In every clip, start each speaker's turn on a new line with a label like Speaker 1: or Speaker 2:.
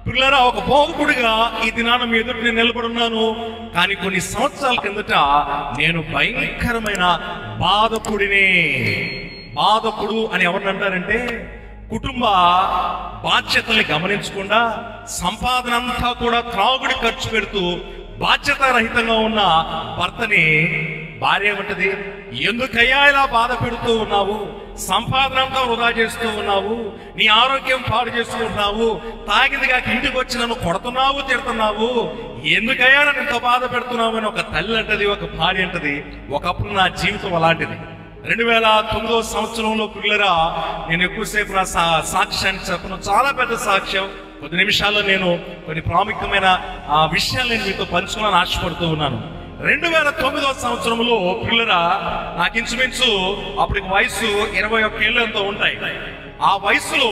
Speaker 1: పిల్లరా, ఒక బోధకుడిగా ఈ దినాన మీ ఎదుట నేను నిలబడున్నాను. కానీ కొన్ని సంవత్సరాల కిందట నేను భయంకరమైన బాధకుడిని. బాధకుడు అని ఎవరిని అంటారంటే, కుటుంబ బాధ్యతల్ని గమనించకుండా సంపాదన అంతా కూడా త్రాగుడి ఖర్చు పెడుతూ బాధ్యతారహితంగా ఉన్న భర్తని భార్య ఏమంటది, ఎందుకయ్యా ఇలా బాధ పెడుతూ ఉన్నావు, సంపాదన అంతా వృధా చేస్తూ ఉన్నావు, నీ ఆరోగ్యం పాడు చేస్తూ ఉన్నావు, తాగింది కాక ఇంటికి వచ్చి నన్ను కొడుతున్నావు, తిడుతున్నావు, ఎందుకయ్యా నన్ను ఇంత బాధ పెడుతున్నావు అని ఒక తల్లి అంటది, ఒక భార్య అంటది. ఒకప్పుడు నా జీవితం అలాంటిది. 2009 సంవత్సరంలో పిల్లరా, నేను ఎక్కువసేపు నా సాక్ష్యాన్ని చెప్పను, చాలా పెద్ద సాక్ష్యం. కొద్ది నిమిషాల్లో నేను కొన్ని ప్రాముఖ్యమైన విషయాలు నేను మీతో పంచుకోవాలని ఆశపడుతూ ఉన్నాను. 2009 సంవత్సరంలో పిల్లరా, నాకు ఇంచుమించు అప్పటికి వయసు 21 ఏళ్ళు ఎంతో ఉంటాయి. ఆ వయసులో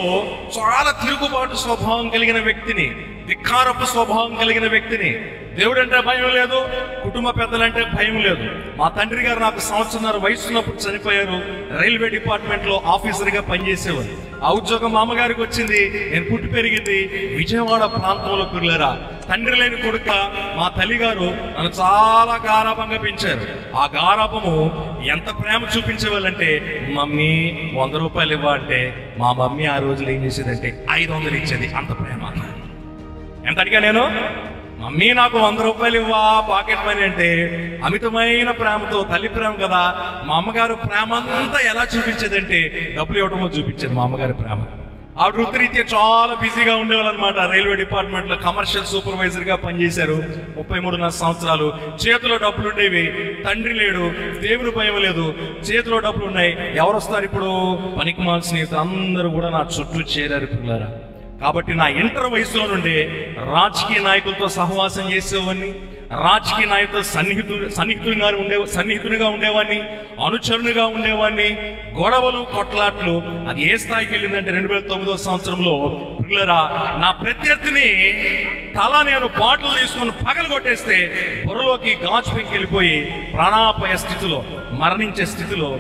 Speaker 1: చాలా తిరుగుబాటు స్వభావం కలిగిన వ్యక్తిని, ధిక్కారపు స్వభావం కలిగిన వ్యక్తిని. దేవుడు అంటే భయం లేదు, కుటుంబ పెద్దలంటే భయం లేదు. మా తండ్రి గారు నాకు 1.5 సంవత్సరం వయసు ఉన్నప్పుడు చనిపోయారు. రైల్వే డిపార్ట్మెంట్ లో ఆఫీసర్గా పనిచేసేవారు. ఆ ఉద్యోగం మా అమ్మగారికి వచ్చింది. నేను పుట్టి పెరిగింది విజయవాడ ప్రాంతంలో. పిల్లరా, తండ్రి లేని కొడుక మా తల్లి గారు నన్ను చాలా గారాభంగా పెంచారు. ఆ గారాభము ఎంత ప్రేమ చూపించేవాళ్ళంటే, మమ్మీ 100 రూపాయలు ఇవ్వంటే మా మమ్మీ ఆ రోజులు ఏం చేసేదంటే 500 ఇచ్చేది. అంత ప్రేమ. ఎంత అడిగా నేను, మమ్మీ నాకు 100 రూపాయలు ఇవ్వా పాకెట్ మనీ అంటే, అమితమైన ప్రేమతో, తల్లి ప్రేమ కదా. మా అమ్మగారు ప్రేమ అంతా ఎలా చూపించేదంటే డబ్బులు ఇవ్వటమో చూపించేది మా అమ్మగారి ప్రేమ. ఆవిడ వృత్తిరీత్యా చాలా బిజీగా ఉండేవాళ్ళు అనమాట. రైల్వే డిపార్ట్మెంట్ లో కమర్షియల్ సూపర్వైజర్ గా పనిచేశారు 33.5 సంవత్సరాలు. చేతిలో డబ్బులు ఉండేవి, తండ్రి లేడు, దేవుడు భయం లేదు, చేతిలో డబ్బులు ఉన్నాయి. ఎవరు వస్తారు ఇప్పుడు? పనికిమాల స్నేహితులు అందరూ కూడా నా చుట్టూ చేరారు పిల్లరా. కాబట్టి నా ఇంటర్ వయసులో నుండి రాజకీయ నాయకులతో సహవాసం చేసేవాడిని, రాజకీయ నాయకులతో సన్నిహితునిగా ఉండేవాడిని, అనుచరునిగా ఉండేవాడిని. గొడవలు, కొట్లాట్లు అది ఏ స్థాయికి వెళ్ళిందంటే 2009 సంవత్సరంలో పిల్లరా, నా ప్రత్యర్థిని తల నేను బాటిల్ తీసుకుని పగలు కొట్టేస్తే బుర్రలోకి గాజు పెంకి వెళ్ళిపోయి ప్రాణాపాయ స్థితిలో, మరణించే స్థితిలో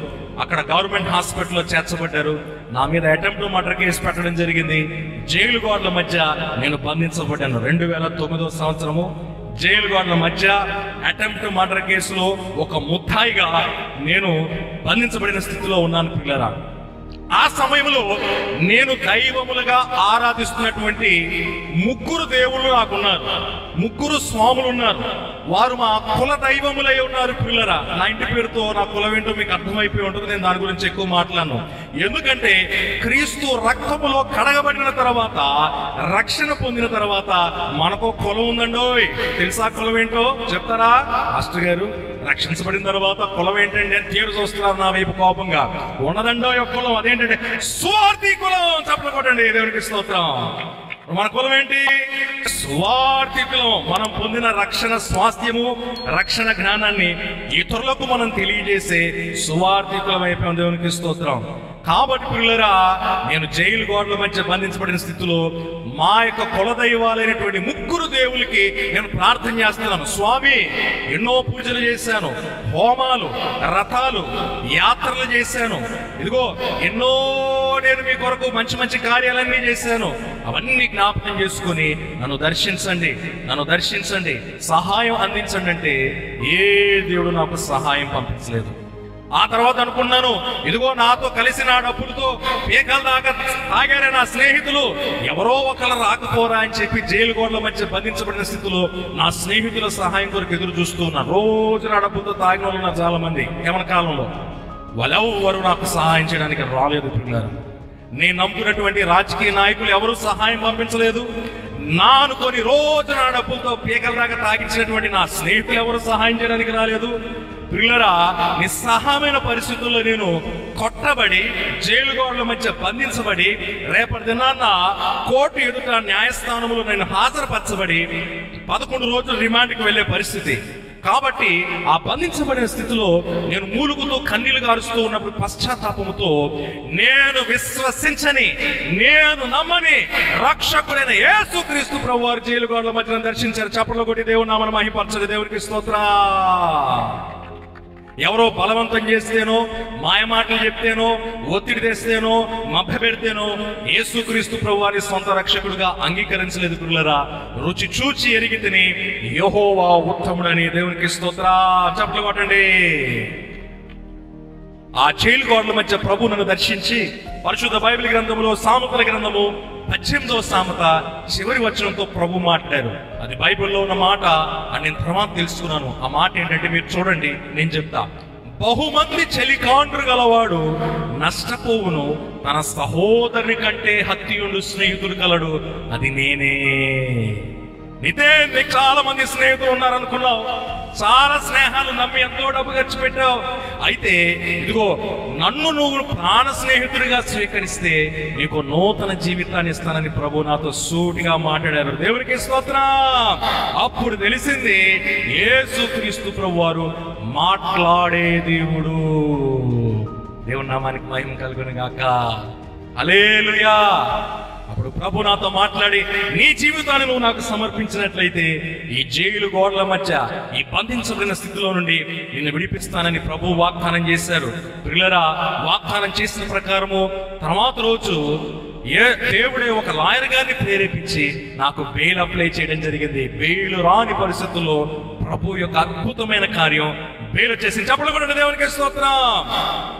Speaker 1: అక్కడ గవర్నమెంట్ హాస్పిటల్లో చేర్చబడ్డారు. నా మీద అటెంప్ట్ మర్డర్ కేసు పెట్టడం జరిగింది. జైలు గోడల మధ్య నేను బంధించబడ్డాను. 2009 సంవత్సరము జైలు గోడల మధ్య అటెంప్ట్ మర్డర్ కేసులో ఒక ముద్దాయిగా నేను బంధించబడిన స్థితిలో ఉన్నాను పిల్లరా. ఆ సమయంలో నేను దైవములుగా ఆరాధిస్తున్నటువంటి 3 దేవుళ్ళు నాకున్నారు, 3 స్వాములు ఉన్నారు. వారు మా కుల దైవములై ఉన్నారు పిల్లరా. నా ఇంటి పేరుతో నా కులం ఏంటో మీకు అర్థమైపోయి ఉంటుంది. నేను దాని గురించి ఎక్కువ మాట్లాడను. ఎందుకంటే క్రీస్తు రక్తములో కడగబడిన తర్వాత, రక్షణ పొందిన తర్వాత మనకు కులం ఉందండోయ్. తెలుసా కులం ఏంటో చెప్తారా మాస్టర్ గారు? రక్షించబడిన తర్వాత కులం ఏంటండి అని తీరు చూస్తున్నారు నా వైపు కోపంగా. ఉన్నదండో యొక్క కులం అదేంటంటే స్వార్థి కులం. చప్పట్లు కొట్టండి, దేవునికి స్తోత్రం. మన కులం ఏంటి? స్వార్థి కులం. మనం పొందిన రక్షణ స్వాస్థ్యము, రక్షణ జ్ఞానాన్ని ఇతరులకు మనం తెలియజేసే స్వార్థి కులం అయిపోయాం. దేవునికి స్తోత్రం. కాబట్టి పిల్లరా, నేను జైలు గోడల మధ్య బంధించబడిన స్థితిలో మా యొక్క కులదైవాలైనటువంటి 3 దేవులకి నేను ప్రార్థన చేస్తున్నాను. స్వామి, ఎన్నో పూజలు చేశాను, హోమాలు, రథాలు, యాత్రలు చేశాను. ఇదిగో ఎన్నో నేను మీ కొరకు మంచి మంచి కార్యాలన్నీ చేశాను. అవన్నీ జ్ఞాపకం చేసుకుని నన్ను దర్శించండి, నన్ను దర్శించండి, సహాయం అందించండి అంటే ఏ దేవుడు నాకు సహాయం పంపించలేదు. ఆ తర్వాత అనుకున్నాను, ఇదిగో నాతో కలిసి నా డబ్బులతో పీకల దాకా తాగారే నా స్నేహితులు, ఎవరో ఒకరు రాకపోరా అని చెప్పి జైలు గోడల మధ్య బంధించబడిన స్థితిలో నా స్నేహితుల సహాయం కొరకు ఎదురు చూస్తూ ఉన్నాను. రోజు నా డబ్బులతో తాగిన వాళ్ళు ఉన్నారు చాలా మంది. యవన కాలంలో వాళ్ళెవరు నాకు సహాయం చేయడానికి రాలేదు పిల్లలు. నేను నమ్ముకున్నటువంటి రాజకీయ నాయకులు ఎవరు సహాయం పంపించలేదు. నా అనుకొని రోజు నా డబ్బులతో పీకల దాకా తాగించినటువంటి నా స్నేహితులు ఎవరు సహాయం చేయడానికి రాలేదు. పిల్లరా, నిస్సహాయమైన పరిస్థితుల్లో నేను కొట్టబడి జైలు గోడల మధ్య బంధించబడి రేపటి దినాన్న కోర్టు ఎదుట న్యాయస్థానంలో నేను హాజరుపరచబడి 11 రోజులు రిమాండ్కి వెళ్లే పరిస్థితి. కాబట్టి ఆ బంధించబడిన స్థితిలో నేను మూలుగుతూ కన్నీళ్లు గారుస్తూ ఉన్నప్పుడు పశ్చాత్తాపముతో నేను విశ్వసించని, నేను నమ్మని రక్షకుడైన యేసుక్రీస్తు ప్రభువారు జైలు గోడల మధ్యన దర్శించారు. చప్పట్లు కొట్టి దేవుని నామమును మహిమపరచండి. దేవునికి స్తోత్రం. ఎవరో బలవంతం చేస్తేనో, మాయమాటలు చెప్తేనో, ఒత్తిడి తెస్తేనో, మభ్యపెడితేనో యేసుక్రీస్తు ప్రభువారి సొంత రక్షకుడుగా అంగీకరించలేదు ప్రియులారా. రుచి చూచి ఎరిగి తిని యెహోవా ఉత్తముడని దేవునికి స్తోత్రం. చప్పట్లు కొట్టండి. ఆ జైలు గోడల మధ్య ప్రభు నన్ను దర్శించి పరిశుద్ధ బైబిల్ గ్రంథంలో సామెతల గ్రంథము 18వ సామెత చివరి వచనంతో ప్రభు మాట్లాడారు. అది బైబిల్లో ఉన్న మాట అని నేను తర్వాత తెలుసుకున్నాను. ఆ మాట ఏంటంటే మీరు చూడండి, నేను చెప్తా. బహుమంది చెలికాండ్రు గలవాడు నష్టపోవును, తన సహోదరుని కంటే హత్యుండు స్నేహితుడు కలడు, అది నేనే. నీతే నీకు చాలా మంది స్నేహితులు ఉన్నారనుకున్నావు, చాలా స్నేహాలు నమ్మి ఎంతో డబ్బు ఖర్చు పెట్టావు. అయితే ఇదిగో నన్ను నువ్వు ప్రాణ స్నేహితుడిగా స్వీకరిస్తే నీకు నూతన జీవితాన్ని ఇస్తానని ప్రభు నాతో సూటిగా మాట్లాడారు. దేవునికి స్తోత్రం. అప్పుడు తెలిసింది యేసుక్రీస్తు ప్రభు వారు మాట్లాడే దేవుడు. దేవుని నామానికి మహిమ కలుగును గాక. హల్లెలూయా. అప్పుడు ప్రభు నాతో మాట్లాడి, నీ జీవితాన్ని నువ్వు నాకు సమర్పించినట్లయితే ఈ జైలు గోడల మధ్య, ఈ బంధించబడిన స్థితిలో నుండి నిన్ను విడిపిస్తానని ప్రభు వాగ్దానం చేశారు. ప్రియులారా, వాగ్దానం చేసిన ప్రకారము తర్వాత రోజు దేవుడే ఒక లాయర్ గారిని ప్రేరేపించి నాకు బెయిల్ అప్లై చేయడం జరిగింది. బెయిల్ రాని పరిస్థితుల్లో ప్రభు యొక్క అద్భుతమైన కార్యం బెయిల్ వచ్చేసింది. చెప్పలు కూడా దేవునికి స్తోత్రం.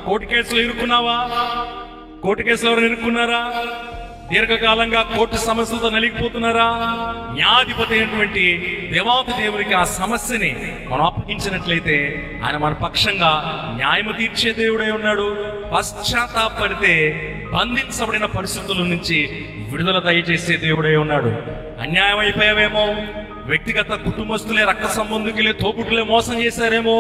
Speaker 1: కోర్టు కేసులో ఇరుక్కున్నావా? కోర్టు కేసులో ఎవరు ఇరుక్కున్నారా? దీర్ఘకాలంగా కోర్టు సమస్యలతో నలిగిపోతున్నారా? న్యాయాధిపతి అయినటువంటి దేవాతి దేవునికి ఆ సమస్యని మనం అప్పగించినట్లయితే ఆయన మన పక్షంగా న్యాయము తీర్చే దేవుడై ఉన్నాడు. పశ్చాత్తాపడితే బంధించబడిన పరిస్థితుల నుంచి విడుదల దయచేసే దేవుడై ఉన్నాడు. అన్యాయం అయిపోయావేమో, వ్యక్తిగత కుటుంబస్తులే, రక్త సంబంధికులే, తోబుట్టులే మోసం చేశారేమో,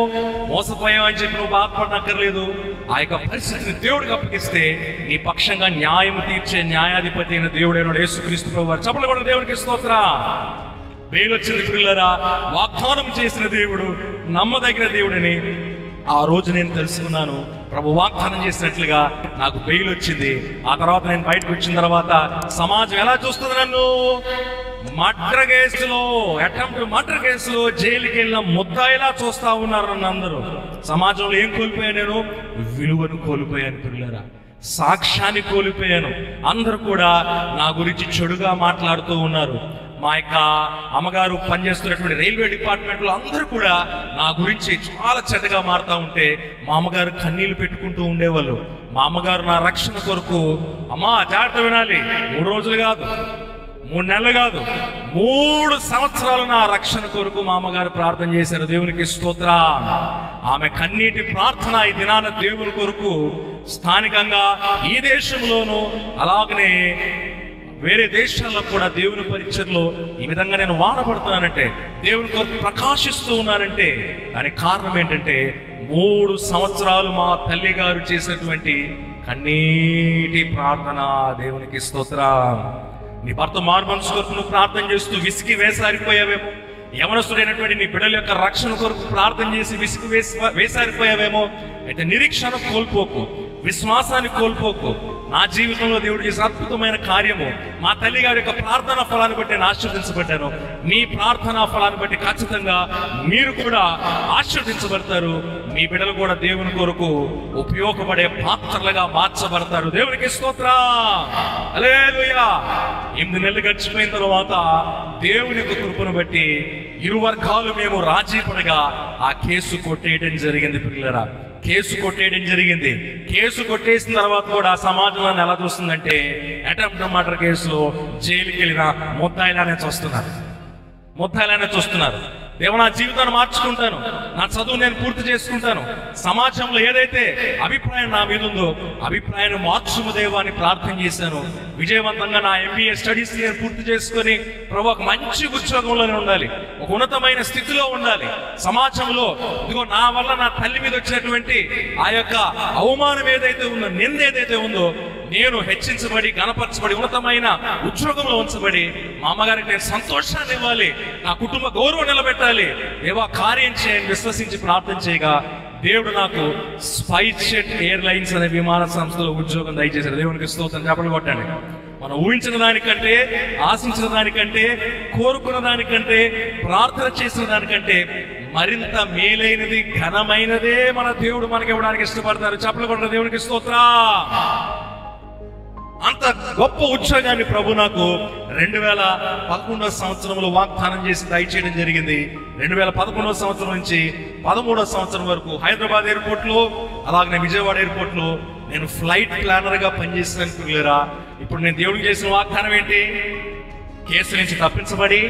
Speaker 1: మోసపోయామని చెప్పి నువ్వు బాధపడనక్కర్లేదు. ఆ యొక్క పరిస్థితిని దేవుడికి అప్పగిస్తే నీ పక్షంగా న్యాయం తీర్చే న్యాయాధిపతి అయిన దేవుడైన యేసుక్రీస్తు ప్రభువారు. చప్పట్లు కొట్టిన దేవునికి స్తోత్రం. బెయిల్ వచ్చింది ప్రియులారా. వాగ్దానం చేసిన దేవుడు నమ్మదగిన దేవుడని ఆ రోజు నేను తెలుసుకున్నాను. ప్రభు వాగ్దానం చేసినట్లుగా నాకు బెయిల్ వచ్చింది. ఆ తర్వాత నేను బయటకు వచ్చిన తర్వాత సమాజం ఎలా చూస్తుంది నన్ను? మర్డర్ కేసులో, అటెంప్ట్ మర్డర్ కేసులో జైలుకి వెళ్ళిన ముద్దాయిలా చూస్తా ఉన్నారు నన్ను అందరూ. సమాజంలో ఏం కోల్పోయాను నేను? విలువను కోల్పోయాను ప్రియులారా. సాక్ష్యాన్ని కోల్పోయాను. అందరూ కూడా నా గురించి చెడుగా మాట్లాడుతూ ఉన్నారు. మా యొక్క అమ్మగారు పనిచేస్తున్నటువంటి రైల్వే డిపార్ట్మెంట్ లో అందరూ కూడా నా గురించి చాలా చెడ్డగా మారుతా ఉంటే మా అమ్మగారు కన్నీళ్లు పెట్టుకుంటూ ఉండేవాళ్ళు. మా అమ్మగారు నా రక్షణ కొరకు, అమ్మా జాగ్రత్త వినాలి, 3 రోజులు కాదు, 3 నెలలు కాదు, 3 సంవత్సరాలు నా రక్షణ కొరకు మా అమ్మగారు ప్రార్థన చేశారు. దేవునికి స్తోత్రం. ఆమె కన్నీటి ప్రార్థన ఈ దినాన దేవుని కొరకు స్థానికంగా ఈ దేశంలోనూ అలాగనే వేరే దేశాల్లో కూడా దేవుని పరిచర్లో ఈ విధంగా నేను వాడబడుతున్నానంటే, దేవుని కొరకు ప్రకాశిస్తూ ఉన్నానంటే దానికి కారణం ఏంటంటే 3 సంవత్సరాలు మా తల్లి గారు చేసినటువంటి కన్నీటి ప్రార్థన. దేవునికి స్తోత్రం. నీ భర్త మార్మన్స్ కొరకు నువ్వు ప్రార్థన చేస్తూ విసిగి వేసారిపోయావేమో, యవనస్తుడైనటువంటి నీ బిడ్డల యొక్క రక్షణ కొరకు ప్రార్థన చేసి విసిగి వేసారిపోయావేమో. అయితే నిరీక్షణ కోల్పోకు, విశ్వాసాన్ని కోల్పోకు. నా జీవితంలో దేవుడు చేసిన అద్భుతమైన కార్యము, మా తల్లి గారి యొక్క ప్రార్థనా ఫలాన్ని బట్టి నేను ఆశీర్వదించబడ్డాను. మీ ప్రార్థనా ఫలాన్ని బట్టి ఖచ్చితంగా మీరు కూడా ఆశీర్వదించబడతారు. మీ బిడ్డలు కూడా దేవుని కొరకు ఉపయోగపడే పాత్రలుగా మార్చబడతారు. దేవునికి స్తోత్రం. హల్లెలూయా. 8 నెలలు గడిచిపోయిన తర్వాత దేవుని యొక్క కృపను బట్టి ఇరు వర్గాలు మేము రాజీ పడగా ఆ కేసు కొట్టేయడం జరిగింది పిల్లరా. కేసు కొట్టేయడం జరిగింది. కేసు కొట్టేసిన తర్వాత కూడా సమాజంలో ఎలా చూస్తుందంటే అటెంప్ట్ మర్డర్ కేసులో జైలుకి వెళ్ళిన ముద్దాయిలానే చూస్తున్నారు. దేవ, నా జీవితాన్ని మార్చుకుంటాను, నా చదువు నేను పూర్తి చేసుకుంటాను, సమాజంలో ఏదైతే అభిప్రాయం నా మీద ఉందో అభిప్రాయాన్ని మార్చుము దేవా అని ప్రార్థన చేశాను. విజయవంతంగా నా MBA స్టడీస్ నేను పూర్తి చేసుకొని ప్రభు ఒక మంచి ఉద్యోగంలోనే ఉండాలి, ఒక ఉన్నతమైన స్థితిలో ఉండాలి. సమాజంలో ఇదిగో నా వల్ల నా తల్లి మీద వచ్చినటువంటి ఆ యొక్క అవమానం ఏదైతే ఉందో, నింద ఏదైతే ఉందో, నేను హెచ్చించబడి గణపరచబడి ఉన్నతమైన ఉద్యోగంలో ఉంచబడి మా అమ్మగారికి నేను సంతోషాన్ని ఇవ్వాలి, నా కుటుంబ గౌరవం నిలబెట్టాలి. దేవా కార్యం చేయని విశ్వసించి ప్రార్థన చేయగా దేవుడు నాకు స్పైస్జెట్ ఎయిర్లైన్స్ అనే విమాన సంస్థలో ఉద్యోగం దయచేశారు. దేవునికి స్తోత్రం. చెప్పలు కొట్టండి. మనం ఊహించిన దానికంటే, ఆశించిన దానికంటే, కోరుకున్న దానికంటే, ప్రార్థన చేసిన దానికంటే మరింత మేలైనది ఘనమైనదే మన దేవుడు మనకి ఇవ్వడానికి ఇష్టపడతారు. చప్పట్లు కొట్టిన దేవునికి స్తోత్రం. అంత గొప్ప ఉద్యోగాన్ని ప్రభు నాకు 2011 సంవత్సరంలో వాగ్దానం చేసి దయచేయడం జరిగింది. 2011 సంవత్సరం నుంచి 13వ సంవత్సరం వరకు హైదరాబాద్ ఎయిర్పోర్ట్ లో, అలాగే విజయవాడ ఎయిర్పోర్ట్ లో నేను ఫ్లైట్ ప్లానర్ గా పనిచేస్తున్నాను పిల్లరా. ఇప్పుడు నేను దేవుడికి చేసిన వాగ్దానం ఏంటి? కేసు నుంచి తప్పించబడి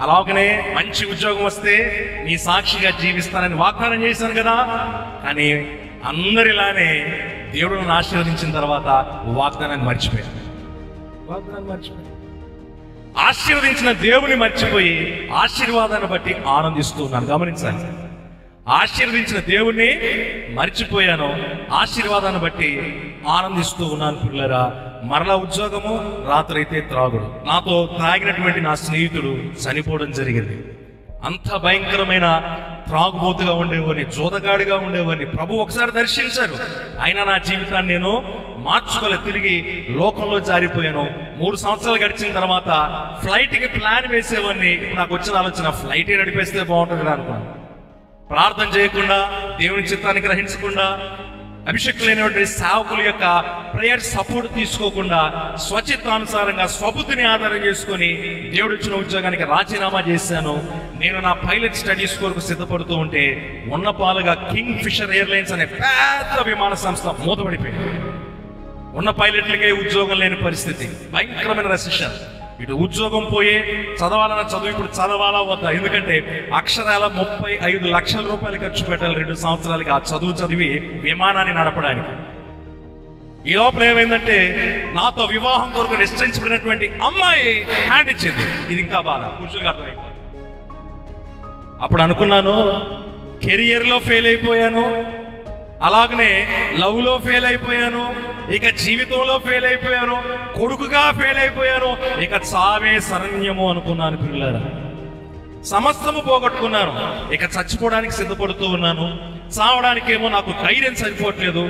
Speaker 1: అలాగనే మంచి ఉద్యోగం వస్తే నీ సాక్షిగా జీవిస్తానని వాగ్దానం చేశాను కదా. కానీ అందరిలానే దేవుడు నన్ను ఆశీర్వదించిన తర్వాత వాగ్దానాన్ని మర్చిపోయాను. ఆశీర్వదించిన దేవుని మర్చిపోయి ఆశీర్వాదాన్ని బట్టి ఆనందిస్తూ ఉన్నాను. గమనించాలి, ఆశీర్వదించిన దేవుణ్ణి మర్చిపోయాను, ఆశీర్వాదాన్ని బట్టి ఆనందిస్తూ ఉన్నాను పిల్లరా. మరలా ఉద్యోగము, రాత్రి అయితే త్రాగుడు. నాతో త్రాగినటువంటి నా స్నేహితుడు చనిపోవడం జరిగింది. అంత భయంకరమైన త్రాగుబోతుగా ఉండేవాడిని, జోదగాడిగా ఉండేవాడిని. ప్రభు ఒకసారి దర్శించారు, అయినా నా జీవితాన్ని నేను మార్చుకోలేదు. తిరిగి లోకంలో జారిపోయాను. 3 సంవత్సరాలు గడిచిన తర్వాత ఫ్లైట్కి ప్లాన్ వేసేవాడిని. నాకు వచ్చిన ఆలోచన, ఫ్లైటే నడిపేస్తే బాగుంటుంది అనుకున్నాను. ప్రార్థన చేయకుండా, దేవుని చిత్తాన్ని గ్రహించకుండా, అభిషేకులైనటువంటి సేవకుల యొక్క ప్రేయర్ సపోర్ట్ తీసుకోకుండా, స్వచిత్తానుసారంగా స్వబుద్ధిని ఆధారం చేసుకొని దేవుడు ఇచ్చిన ఉద్యోగానికి రాజీనామా చేశాను. నేను నా పైలట్ స్టడీస్ కొరకు సిద్ధపడుతూ ఉంటే ఉన్న పాలుగా కింగ్ ఫిషర్ ఎయిర్లైన్స్ అనే పెద్ద విమాన సంస్థ మూతపడిపోయింది. ఉన్న పైలట్లకే ఉద్యోగం లేని పరిస్థితి, భయంకరమైన రెసిషన్. ఇటు ఉద్యోగం పోయే, చదవాలన్న చదువు ఇప్పుడు చదవాలా వద్దా? ఎందుకంటే అక్షరాల 35 లక్షల రూపాయలు ఖర్చు పెట్టాలి 2 సంవత్సరాలకి ఆ చదువు చదివి విమానాన్ని నడపడానికి. ఈ లోపల ఏమైందంటే, నాతో వివాహం కొరకు నిశ్చయించబడినటువంటి అమ్మాయి హ్యాండ్ ఇచ్చింది. ఇది ఇంకా బాధ, కూర్చోగా అర్థమైంది. అప్పుడు అనుకున్నాను, కెరియర్ లో ఫెయిల్ అయిపోయాను, అలాగనే లవ్ లో ఫెయిల్ అయిపోయాను, ఇక జీవితంలో ఫెయిల్ అయిపోయాను, కొడుకుగా ఫెయిల్ అయిపోయాను, ఇక చావే శరణ్యము అనుకున్నాను పిల్లరా. సమస్తము పోగొట్టుకున్నాను, ఇక చచ్చిపోవడానికి సిద్ధపడుతూ ఉన్నాను. చావడానికి ఏమో నాకు ధైర్యం సరిపోవట్లేదు.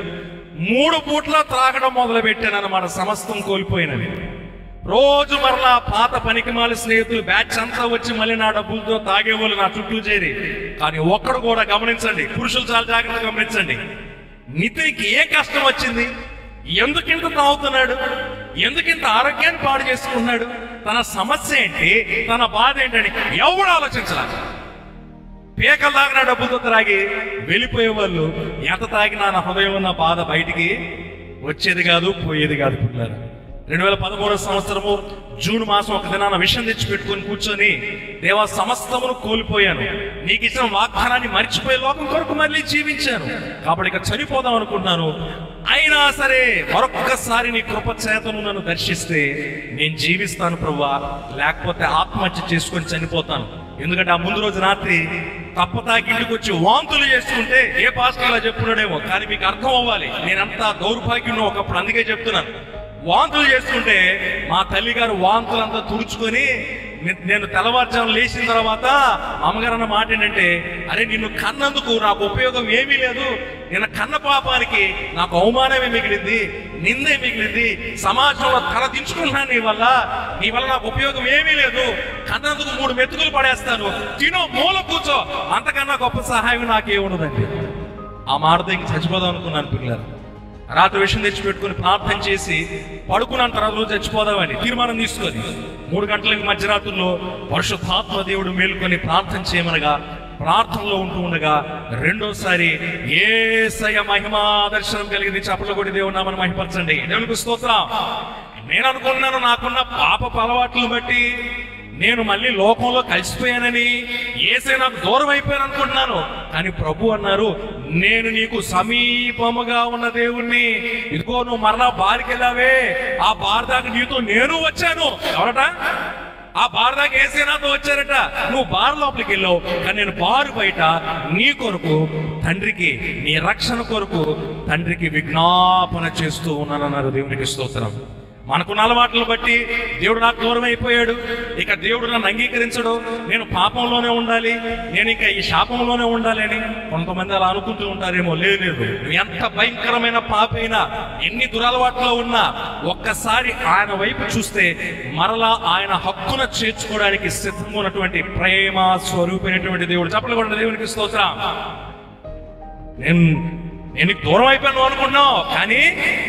Speaker 1: 3 పూట్ల త్రాగడం మొదలు పెట్టాను అన్నమాట. సమస్తం కోల్పోయినవి. రోజు మరలా పాత పనికిమాలి స్నేహితులు బ్యాచ్ అంతా వచ్చి మళ్ళీ నా డబ్బులతో తాగేవాళ్ళు నా చుట్టూ చేరి. కానీ ఒక్కడు కూడా, గమనించండి పురుషులు చాలా జాగ్రత్తగా గమనించండి, నితిన్కి ఏ కష్టం వచ్చింది, ఎందుకింత తాగుతున్నాడు, ఎందుకింత ఆరోగ్యాన్ని పాడు చేసుకున్నాడు, తన సమస్య ఏంటి, తన బాధ ఏంటని ఎవడు ఆలోచించాలి. పేకలు తాగిన డబ్బులతో త్రాగి వెళ్ళిపోయే వాళ్ళు ఎంత తాగినా నా హృదయం ఉన్న బాధ బయటికి వచ్చేది కాదు, పోయేది కాదు పిల్లలు. 2013 సంవత్సరము జూన్ మాసం ఒక దినాన విషయం తెచ్చిపెట్టుకొని కూర్చొని, దేవా సమస్తమును కోల్పోయాను, నీకు ఇచ్చిన వాగ్దానాన్ని మర్చిపోయే లోకం కొరకు మళ్ళీ జీవించాను, కాబట్టి ఇక చనిపోదాం అనుకుంటున్నాను. అయినా సరే మరొక్కసారి నీ కృప చేతను నన్ను దర్శిస్తే నేను జీవిస్తాను ప్రభువా, లేకపోతే ఆత్మహత్య చేసుకొని చనిపోతాను. ఎందుకంటే ఆ ముందు రోజు రాత్రి తప్పతాకి ఇంటికి వచ్చి వాంతులు చేసుకుంటే ఏ పాస్టర్ అలా చెప్పున్నాడేమో, కానీ మీకు అర్థం అవ్వాలి నేనంతా దౌర్భాగ్యం ఒకప్పుడు. అందుకే చెప్తున్నాను, వాంతులు చేస్తుంటే మా తల్లి గారు వాంతులంతా తుడుచుకొని, నేను తెల్లవారుజాము లేచిన తర్వాత అమ్మగారు అన్న మాట ఏంటంటే, అరే నిన్ను కన్నందుకు నాకు ఉపయోగం ఏమీ లేదు, నిన్న కన్న పాపానికి నాకు అవమానమే మిగిలింది, నిందే మిగిలింది, సమాజంలో తల దించుకున్నాను నీ వల్ల నాకు ఉపయోగం ఏమీ లేదు, కన్నందుకు 3 మెతుకులు పడేస్తాను, తినో మూల కూర్చో, అంతకన్నా గొప్ప సహాయం నాకేముండదండి. ఆ మాట దగ్గర చచ్చిపోదాం అనుకున్నాను పిల్లలు. రాత్రి విషయం తెచ్చిపెట్టుకుని ప్రార్థన చేసి పడుకున్నాను. తర్వాత రోజు చచ్చిపోదామని తీర్మానం తీసుకొని 3 గంటలకు మధ్యరాత్రుల్లో పరిశుద్ధాత్మ దేవుడు మేలుకొని ప్రార్థన చేయమనగా ప్రార్థనలో ఉంటూ ఉండగా రెండోసారి యేసయ్య మహిమా దర్శనం కలిగింది. చప్పట్లు కొట్టి దేవుని నామమును మహిమపరచండి. దేవునికి స్తోత్రం. నేను అనుకున్నాను నాకున్న పాపపు అలవాట్లను బట్టి నేను మళ్ళీ లోకంలో కలిసిపోయానని, యేసే నాకు దూరం అయిపోయాను అనుకుంటున్నాను. కానీ ప్రభు అన్నారు, నేను నీకు సమీపముగా ఉన్న దేవుణ్ణి. ఇదిగో నువ్వు మరలా బారికి వెళ్ళావే, ఆ బార్ దాకా నీతో నేను వచ్చాను. ఎవరట? ఆ బార్ దాకా యేసే నాతో వచ్చారట. నువ్వు బార్ లోపలికి వెళ్ళావు, కానీ నేను బారు బయట నీ కొరకు తండ్రికి, నీ రక్షణ కొరకు తండ్రికి విజ్ఞాపన చేస్తూ ఉన్నానన్నారు. దేవునికి స్తోత్రం. మనకున్న అలవాట్లను బట్టి దేవుడు నాకు దూరం అయిపోయాడు, ఇక దేవుడు నన్ను అంగీకరించడు, నేను పాపంలోనే ఉండాలి, నేను ఇంకా ఈ శాపంలోనే ఉండాలి అని కొంతమంది అలా అనుకుంటూ ఉంటారేమో. లేదు, నువ్వు ఎంత భయంకరమైన పాపైనా, ఎన్ని దురలవాట్లో ఉన్నా ఒక్కసారి ఆయన వైపు చూస్తే మరలా ఆయన హక్కున చేర్చుకోవడానికి సిద్ధంగా ఉన్నటువంటి ప్రేమ స్వరూపమైనటువంటి దేవుడు. చెప్పలేకుండా దేవునికి స్తోత్రం. నేను నీకు దూరం అయిపోయాను అనుకుంటున్నావు, కానీ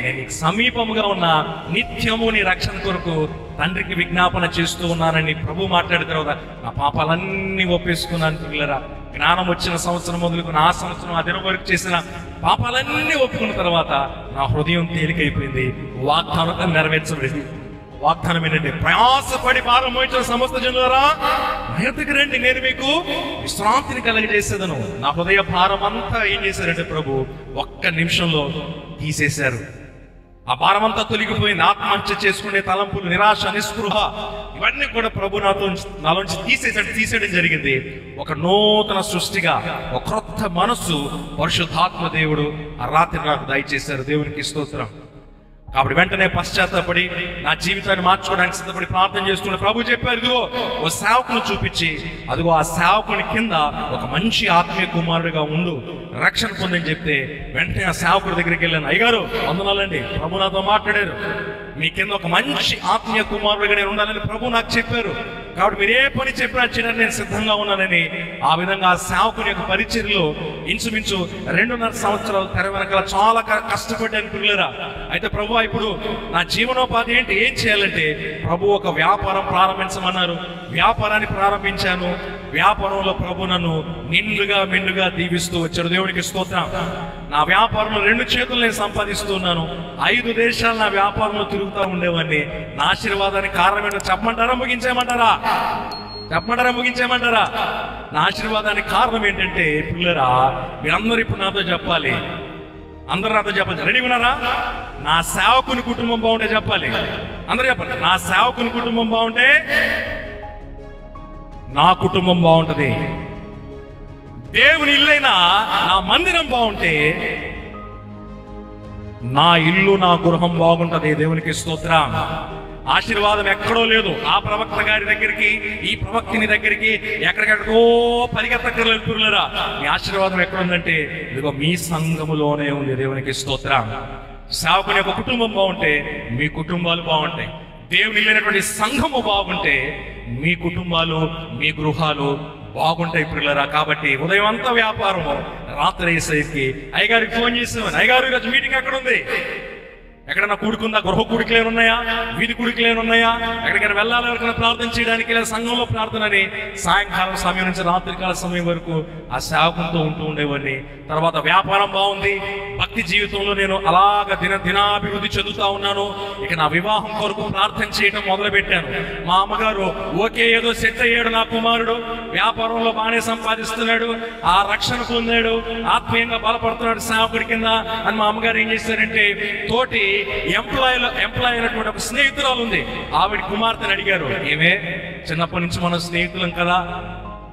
Speaker 1: నేను నీకు సమీపముగా ఉన్నా, నిత్యము నీ రక్షణ కొరకు తండ్రికి విజ్ఞాపన చేస్తూ ఉన్నానని ప్రభు మాట్లాడిన తర్వాత నా పాపాలన్నీ ఒప్పేసుకున్నాను. పిల్లరా, జ్ఞానం వచ్చిన సంవత్సరం మొదలుకున్న ఆ సంవత్సరం ఆ దినం వరకు చేసిన పాపాలన్నీ ఒప్పుకున్న తర్వాత నా హృదయం తేలికైపోయింది. వాగ్దానం నెరవేర్చబడింది. వాగ్దానం ఏంటంటే, ప్రయాసపడి భారం మోయించిన సమస్త జనులారా నా యొద్దకు రండి, నేను మీకు విశ్రాంతిని కలగజేసేదను. నా హృదయ భారం అంతా ఏం చేశారంటే ప్రభు ఒక్క నిమిషంలో తీసేశారు. ఆ భారం అంతా తొలగిపోయింది. ఆత్మహత్య చేసుకునే తలంపులు, నిరాశ, నిస్పృహ ఇవన్నీ కూడా ప్రభు నాలోంచి తీసేయడం జరిగింది. ఒక నూతన సృష్టిగా, ఒక క్రొత్త మనస్సు పరిశుద్ధాత్మ దేవుడు ఆ రాత్రి నాకు దయచేశారు. దేవునికి స్తోత్రం. కాబట్టి వెంటనే పశ్చాత్తాపడి నా జీవితాన్ని మార్చుకోవడానికి సిద్ధపడి ప్రార్థన చేస్తున్న ప్రభు చెప్పారు, ఇదిగో ఓ సేవకుని చూపించి, అదిగో ఆ సేవకుని కింద ఒక మంచి ఆత్మీయ కుమారుడిగా ఉండు, రక్షణ పొందని చెప్తే వెంటనే ఆ సేవకుడి దగ్గరికి వెళ్ళాను. అయ్యగారు వందనాలండి, ప్రభు నాతో మాట్లాడారు, మీ కింద ఒక మంచి ఆత్మీయ కుమారుడిగా నేను ఉండాలని ప్రభు నాకు చెప్పారు, కాబట్టి మీరు ఏ పని చెప్పినా చేయడానికి నేను సిద్ధంగా ఉన్నానని ఆ విధంగా ఆ సేవకుని యొక్క పరిచర్యలో ఇంచుమించు 2.5 సంవత్సరాలు తెర వెనకాల చాలా కష్టపడ్డాను. పిల్లరా, అయితే ప్రభు ఇప్పుడు నా జీవనోపాధి ఏంటి, ఏం చేయాలంటే ప్రభు ఒక వ్యాపారం ప్రారంభించమన్నారు. వ్యాపారాన్ని ప్రారంభించాను. వ్యాపారంలో ప్రభు నన్ను మెండుగా దీవిస్తూ వచ్చారు. దేవునికి స్తోత్రం. నా వ్యాపారంలో 2 చేతులు నేను సంపాదిస్తున్నాను. 5 దేశాలు నా వ్యాపారంలో తిరుగుతూ ఉండేవాడిని. నా ఆశీర్వాదానికి కారణం ఏంటో చెప్పమంటారా, ముగించేయమంటారా? ముగించేయమంటారా? నా ఆశీర్వాదానికి కారణం ఏంటంటే పిల్లరా, మీరందరూ ఇప్పుడు నాతో చెప్పాలి. అందరూ నాతో చెప్పాలి. రెడీ ఉన్నారా? నా సేవకుని కుటుంబం బాగుంటే చెప్పాలి. అందరూ చెప్పండి. నా సేవకుని కుటుంబం బాగుంటే నా కుటుంబం బాగుంటది. దేవుని ఇల్లైనా నా మందిరం బాగుంటే నా ఇల్లు, నా గృహం బాగుంటది. దేవునికి స్తోత్రం. ఆశీర్వాదం ఎక్కడో లేదు. ఆ ప్రవక్త గారి దగ్గరికి, ఈ ప్రవక్తిని దగ్గరికి ఎక్కడికెక్కడికో పరిగెత్తక్కర్లేదు. పిల్లరా, మీ ఆశీర్వాదం ఎక్కడుందంటే ఇదిగో మీ సంఘములోనే ఉంది. దేవునికి స్తోత్రం. సేవకుని యొక్క కుటుంబం బాగుంటే మీ కుటుంబాలు బాగుంటాయి. దేవుని లేనటువంటి సంఘము బాగుంటే మీ కుటుంబాలు, మీ గృహాలు బాగుంటాయి. పిల్లరా, కాబట్టి ఉదయం అంతా వ్యాపారము, రాత్రి అయ్యేసరికి అయ్యగారికి ఫోన్ చేసామని, అయ్యగారు ఈరోజు మీటింగ్ ఎక్కడ ఉంది, ఎక్కడన్నా కూడుకుందా, గృహ కూడికలేనున్నాయా, వీధి కూడికలేనున్నాయా, ఎక్కడికైనా వెళ్ళాలి, ఎవరికైనా ప్రార్థన చేయడానికి, లేదా సంఘంలో ప్రార్థన అని సాయంకాలం సమయం నుంచి రాత్రికాల సమయం వరకు ఆ సేవకులతో ఉంటూ ఉండేవాడిని. తర్వాత వ్యాపారం బాగుంది, భక్తి జీవితంలో నేను అలాగ దినాభివృద్ధి చెందుతా ఉన్నాను. ఇక నా వివాహం కొరకు ప్రార్థన చేయడం మొదలు పెట్టాను. మా అమ్మగారు ఓకే, ఏదో సెట్ అయ్యాడు నా కుమారుడు, వ్యాపారంలో బాగానే సంపాదిస్తున్నాడు, ఆ రక్షణ పొందాడు, ఆత్మీయంగా బలపడుతున్నాడు సేవకుడి కింద అని మా అమ్మగారు ఏం చేశారంటే, తోటి ఎంప్లాయ్ అయినటువంటి ఒక స్నేహితురాలు ఉంది, ఆవిడ కుమార్తెని అడిగారు, ఏమే చిన్నప్పటి నుంచి మనం స్నేహితులం కదా,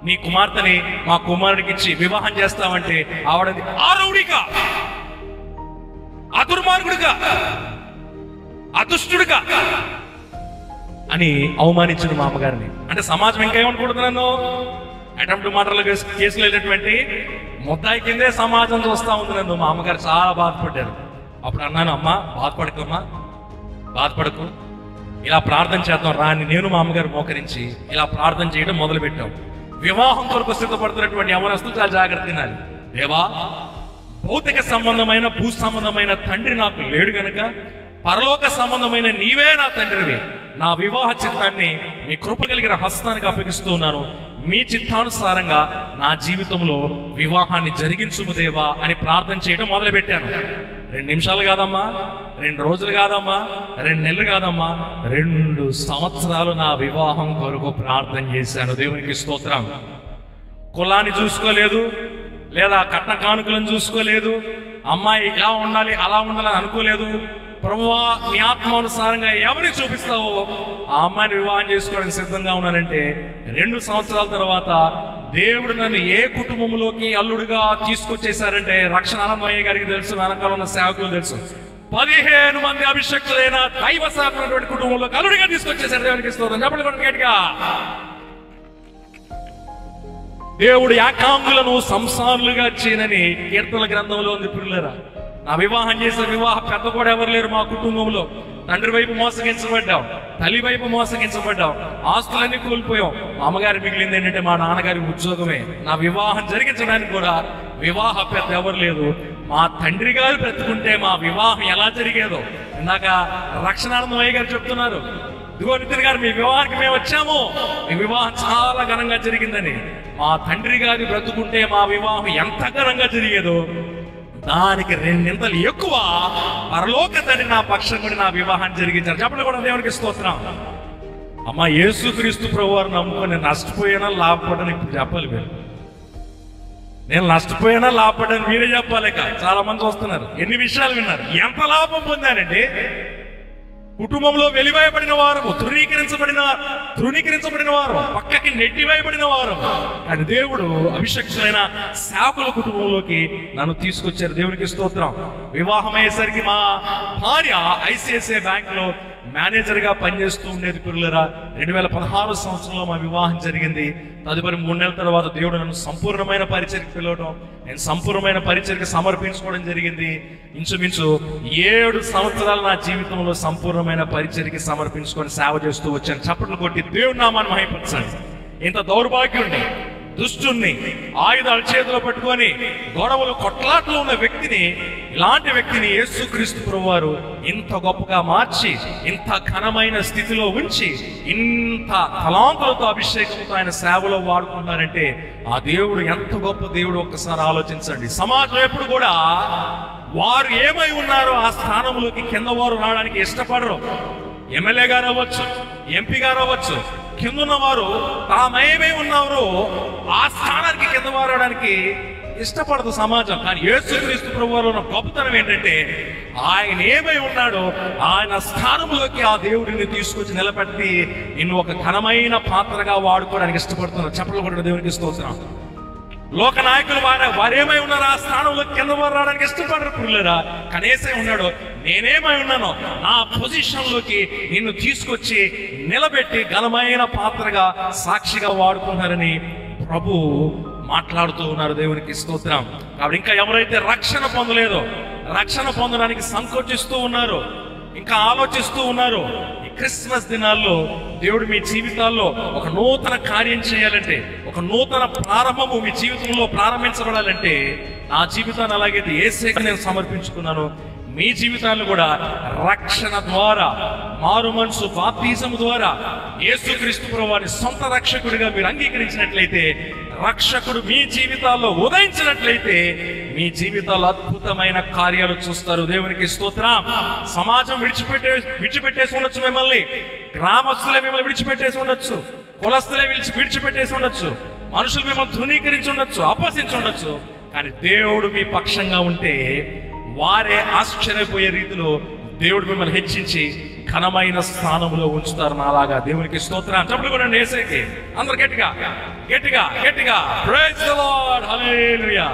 Speaker 1: నీ కుమార్తెని మా కుమారుడికి ఇచ్చి వివాహం చేస్తామంటే ఆవిడది ఆరౌడిగా, అదుర్మార్గుడిగా, అదుష్టుడిగా అని అవమానించిన మా అమ్మగారిని. అంటే సమాజం ఇంకా ఏమనుకుంటున్నాను, అటెంప్ట్ మర్డర్ల కేసులు వెళ్ళినటువంటి ముద్దాయి కిందే సమాజం చూస్తా ఉంది నన్ను. మా అమ్మగారు చాలా బాధపడ్డారు. అప్పుడు అన్నాను, అమ్మ బాధపడకమ్మా, బాధపడకు, ఇలా ప్రార్థన చేద్దాం రా అని నేను మా అమ్మగారు మోకరించి ఇలా ప్రార్థన చేయడం మొదలు పెట్టాం. వివాహం కొరకు సిద్ధపడుతున్నటువంటి యవనస్తులు చాలా జాగ్రత్త తినాలి. దేవా, భౌతిక సంబంధమైన భూ సంబంధమైన తండ్రి నాకు లేడు గనక పరలోక సంబంధమైన నీవే నా తండ్రివి. నా వివాహ చిత్తాన్ని మీ కృప కలిగిన హస్తానికి అప్పగిస్తూ ఉన్నాను. మీ చిత్తానుసారంగా నా జీవితంలో వివాహాన్ని జరిగించుము దేవా అని ప్రార్థన చేయడం మొదలు పెట్టాను. 2 నిమిషాలు కాదమ్మా, 2 రోజులు కాదమ్మా, 2 నెలలు కాదమ్మా, 2 సంవత్సరాలు నా వివాహం కొరకు ప్రార్థన చేశాను. దేవునికి స్తోత్రం. కులాన్ని చూసుకోలేదు, లేదా కట్న కానుకలను చూసుకోలేదు, అమ్మాయి ఇలా ఉండాలి అలా ఉండాలని అనుకోలేదు. ప్రభువా, నీ ఆత్మానుసారంగా ఎవరిని చూపిస్తావో ఆ అమ్మాయిని వివాహం చేసుకోవడానికి సిద్ధంగా ఉన్నానంటే 2 సంవత్సరాల తర్వాత దేవుడు నన్ను ఏ కుటుంబంలోకి అల్లుడిగా తీసుకొచ్చేసారంటే, రక్షణ ఆనందయ్య గారికి తెలుసు, వెనకాల ఉన్న సేవకులు తెలుసు, 15 మంది అభిషక్తులైన దైవ సాకున్నటువంటి కుటుంబంలో కలుడిగా తీసుకొచ్చేసాడు. దేవునికి స్తోత్రం. చెప్పండి గట్టిగా. దేవుడు ఏకాంగులను సంసారులుగా చేయనని కీర్తనల గ్రంథంలో ఉంది. పిల్లరా, నా వివాహం చేసిన పెద్ద కూడా ఎవరు లేరు మా కుటుంబంలో. తండ్రి వైపు మోసగించబడ్డాం, తల్లి వైపు మోసగించబడ్డాం, ఆస్తులన్నీ కోల్పోయాం. మా అమ్మగారి మిగిలింది ఏంటంటే మా నాన్నగారి ఉద్యోగమే. నా వివాహం జరిగించడానికి కూడా వివాహ పెద్ద ఎవరు లేదు. మా తండ్రి గారు బ్రతుకుంటే మా వివాహం ఎలా జరిగేదో ఇందాక రక్షణానందమయ్య గారు చెప్తున్నారు. ఇదిగో నితిన్ గారు, మీ వివాహానికి మేము వచ్చాము, మీ వివాహం చాలా ఘనంగా జరిగిందని. మా తండ్రి గారి బ్రతుకుంటే మా వివాహం ఎంత ఘనంగా జరిగేదో దానికి 2 ఇంతలు ఎక్కువ పరలోక తండ్రి నా పక్షం కూడా నా వివాహాన్ని జరిగించారు. చెప్పండి కూడా దేవునికి స్తోత్రం. అమ్మ, యేసుక్రీస్తు ప్రభువారు నమ్ముకొని నేను నష్టపోయానా లాభపడ్డాను ఇప్పుడు చెప్పాలి మీరు. నేను నష్టపోయానా లాభపడ్డాను మీరే చెప్పాలి. చాలా మంది వస్తున్నారు, ఎన్ని విషయాలు విన్నారు. ఎంత లాభం పొందానండి? కుటుంబంలో వెలివేయబడిన వారు, తృణీకరించబడిన వారు, పక్కకి నెట్టివేయబడిన వారు, కానీ దేవుడు అభిషక్తులైన సేవకుల కుటుంబంలోకి నన్ను తీసుకొచ్చారు. దేవునికి స్తోత్రం. వివాహం అయ్యేసరికి మా భార్య ఐసిఐసిఐ బ్యాంక్ లో మేనేజర్ గా పనిచేస్తూ ఉండేది. పిల్లరా, 2016 సంవత్సరంలో మా వివాహం జరిగింది. తదుపరి 3 నెలల తర్వాత దేవుడు నన్ను సంపూర్ణమైన పరిచర్కి పిలవడం, నేను సంపూర్ణమైన పరిచర్కి సమర్పించుకోవడం జరిగింది. ఇంచుమించు 7 సంవత్సరాలు నా జీవితంలో సంపూర్ణమైన పరిచర్కి సమర్పించుకొని సేవ చేస్తూ వచ్చాను. చప్పట్లు కొట్టి దేవుడి నామాన్ని మహిమపరచండి. ఇంత దౌర్భాగ్యుణ్ణి, దుష్టుణ్ణి, ఆయుధాలు చేతిలో పట్టుకొని గొడవలు కొట్లాట్లు ఉన్న వ్యక్తిని, ఇలాంటి వ్యక్తిని యేసుక్రీస్తు ప్రభువారు ఇంత గొప్పగా మార్చి, ఇంత ఘనమైన స్థితిలో ఉంచి, ఇంత తలాంతులతో అభిషేకంతో ఆయన సేవలో వాడుకుంటున్నారంటే ఆ దేవుడు ఎంత గొప్ప దేవుడు ఒక్కసారి ఆలోచించండి. సమాజం ఎప్పుడు కూడా వారు ఏమై ఉన్నారో ఆ స్థానంలోకి కింద వారు రావడానికి ఇష్టపడరు. ఎమ్మెల్యే గారు అవ్వచ్చు, ఎంపీ గారు అవ్వచ్చు, కిందున్న వారు తామేమై ఉన్నారో ఆ స్థానానికి కింద వారడానికి ఇష్టపడదు సమాజం. కానీ యేసుక్రీస్తు ప్రభువులో ఉన్న గొప్పతనం ఏంటంటే ఆయన ఏమై ఉన్నాడో ఆయన స్థానంలోకి ఆ దేవుడిని తీసుకొచ్చి నిలబెట్టి నిన్ను ఒక ఘనమైన పాత్రగా వాడుకోవడానికి ఇష్టపడుతున్నారు. చెప్పలు కూడా దేవునికి స్తోత్రం. లోక నాయకులు వారేమై ఉన్నారో ఆ స్థానంలో కింద వారు రావడానికి ఇష్టపడరు. పిల్లరా, కనీసం ఉన్నాడు, నేనేమై ఉన్నానో నా పొజిషన్ లోకి నిన్ను తీసుకొచ్చి నిలబెట్టి ఘనమైన పాత్రగా సాక్షిగా వాడుకున్నారని ప్రభు మాట్లాడుతూ ఉన్నారు. దేవునికి స్తోత్రం. కాబట్టి ఇంకా ఎవరైతే రక్షణ పొందలేదో, రక్షణ పొందడానికి సంకోచిస్తూ ఉన్నారు, ఇంకా ఆలోచిస్తూ ఉన్నారు, ఈ క్రిస్మస్ దినాల్లో దేవుడు మీ జీవితాల్లో ఒక నూతన కార్యం చేయాలంటే, ఒక నూతన ప్రారంభము మీ జీవితంలో ప్రారంభించబడాలంటే, నా జీవితాన్ని అలాగైతే యేసుకి నేను సమర్పించుకున్నాను, మీ జీవితాలను కూడా రక్షణ ద్వారా, మారు మనసు బాప్తిజం ద్వారా యేసుక్రీస్తు ప్రభువుని సొంత రక్షకుడిగా మీరు అంగీకరించినట్లయితే, రక్షకుడు మీ జీవితాల్లో ఉదయించినట్లయితే మీ జీవితాల్లో అద్భుతమైన కార్యాలు చూస్తారు. దేవునికి స్తోత్రం. సమాజం విడిచిపెట్టేసి ఉండొచ్చు, మిమ్మల్ని గ్రామస్తులే మిమ్మల్ని విడిచిపెట్టేసి ఉండొచ్చు, కులస్తులే విడిచిపెట్టేసి ఉండొచ్చు, మనుషులు మిమ్మల్ని తృణీకరించి ఉండొచ్చు, అపహసించి ఉండొచ్చు, కానీ దేవుడు మీ పక్షంగా ఉంటే వారే ఆశ్చర్యపోయే రీతిలో దేవుడు మిమ్మల్ని హెచ్చించి ఘనమైన స్థానంలో ఉంచుతారు. నాలాగా దేవునికి స్తోత్రం. చెప్పలు కూడా యేసుకి అందరూ గట్టిగా గట్టిగా గట్టిగా ప్రైజ్ ది లార్డ్, హల్లెలూయా.